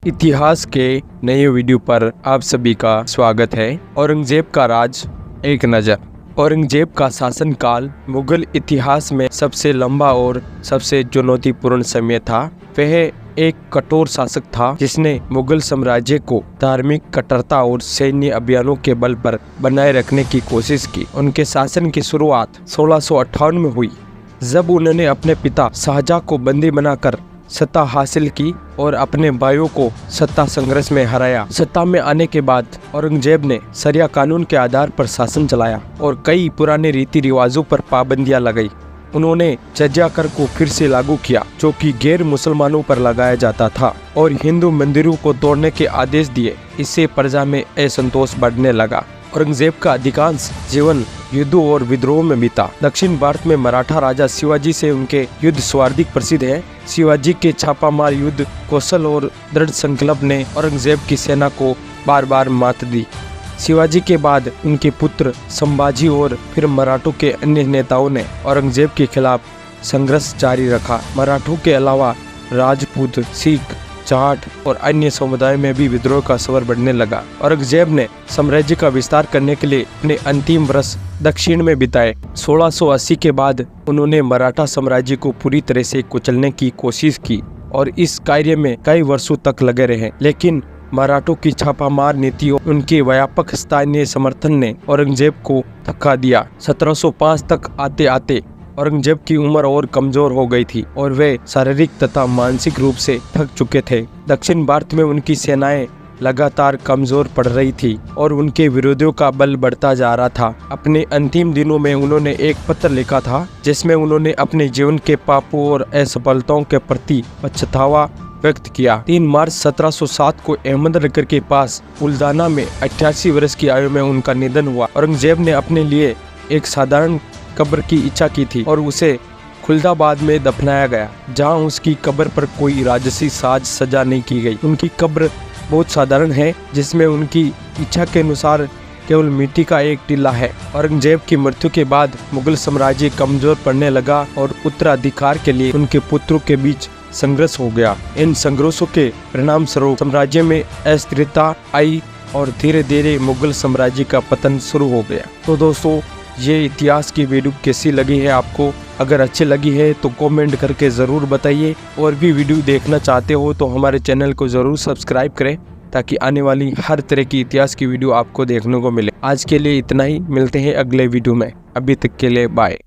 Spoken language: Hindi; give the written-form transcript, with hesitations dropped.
इतिहास के नए वीडियो पर आप सभी का स्वागत है। औरंगजेब का राज एक नज़र। औरंगजेब का शासनकाल मुगल इतिहास में सबसे लंबा और सबसे चुनौतीपूर्ण समय था। वह एक कठोर शासक था जिसने मुगल साम्राज्य को धार्मिक कट्टरता और सैन्य अभियानों के बल पर बनाए रखने की कोशिश की। उनके शासन की शुरुआत 1658 में हुई, जब उन्होंने अपने पिता शाहजहां को बंदी बनाकर सत्ता हासिल की और अपने भाइयों को सत्ता संघर्ष में हराया। सत्ता में आने के बाद औरंगजेब ने शरिया कानून के आधार पर शासन चलाया और कई पुराने रीति रिवाजों पर पाबंदियां लगाई। उन्होंने जजिया कर को फिर से लागू किया, जो कि गैर मुसलमानों पर लगाया जाता था, और हिंदू मंदिरों को तोड़ने के आदेश दिए। इससे प्रजा में असंतोष बढ़ने लगा। औरंगजेब का अधिकांश जीवन युद्धों और विद्रोह में बीता। दक्षिण भारत में मराठा राजा शिवाजी से उनके युद्ध सर्वाधिक प्रसिद्ध है। शिवाजी के छापामार युद्ध कौशल और दृढ़ संकल्प ने औरंगजेब की सेना को बार बार मात दी। शिवाजी के बाद उनके पुत्र संभाजी और फिर मराठों के अन्य नेताओं ने औरंगजेब के खिलाफ संघर्ष जारी रखा। मराठों के अलावा राजपूत, सिख, जाट और अन्य समुदायों में भी विद्रोह का स्वर बढ़ने लगा। औरंगजेब ने साम्राज्य का विस्तार करने के लिए अपने अंतिम वर्ष दक्षिण में बिताए। 1680 के बाद उन्होंने मराठा साम्राज्य को पूरी तरह से कुचलने की कोशिश की और इस कार्य में कई वर्षों तक लगे रहे, लेकिन मराठों की छापामार नीतियों, उनके व्यापक स्थानीय समर्थन ने औरंगजेब को थका दिया। 1705 तक आते आते औरंगजेब की उम्र और कमजोर हो गई थी और वे शारीरिक तथा मानसिक रूप से थक चुके थे। दक्षिण भारत में उनकी सेनाएं लगातार कमजोर पड़ रही थी और उनके विरोधियों का बल बढ़ता जा रहा था। अपने अंतिम दिनों में उन्होंने एक पत्र लिखा था जिसमें उन्होंने अपने जीवन के पापों और असफलताओं के प्रति पछतावा व्यक्त किया। 3 मार्च 1707 को अहमदनगर के पास उलदाना में 88 वर्ष की आयु में उनका निधन हुआ। औरंगजेब ने अपने लिए एक साधारण कब्र की इच्छा की थी और उसे खुलदाबाद में दफनाया गया, जहां उसकी कब्र पर कोई राजसी साज सजा नहीं की गई। उनकी कब्र बहुत साधारण है, जिसमें उनकी इच्छा के अनुसार केवल मिट्टी का एक टीला है। औरंगजेब की मृत्यु के बाद मुगल साम्राज्य कमजोर पड़ने लगा और उत्तराधिकार के लिए उनके पुत्रों के बीच संघर्ष हो गया। इन संघर्षों के परिणाम स्वरूप साम्राज्य में अस्थिरता आई और धीरे धीरे मुगल साम्राज्य का पतन शुरू हो गया। तो दोस्तों, ये इतिहास की वीडियो कैसी लगी है आपको? अगर अच्छी लगी है तो कमेंट करके ज़रूर बताइए। और भी वीडियो देखना चाहते हो तो हमारे चैनल को ज़रूर सब्सक्राइब करें, ताकि आने वाली हर तरह की इतिहास की वीडियो आपको देखने को मिले। आज के लिए इतना ही, मिलते हैं अगले वीडियो में। अभी तक के लिए बाय।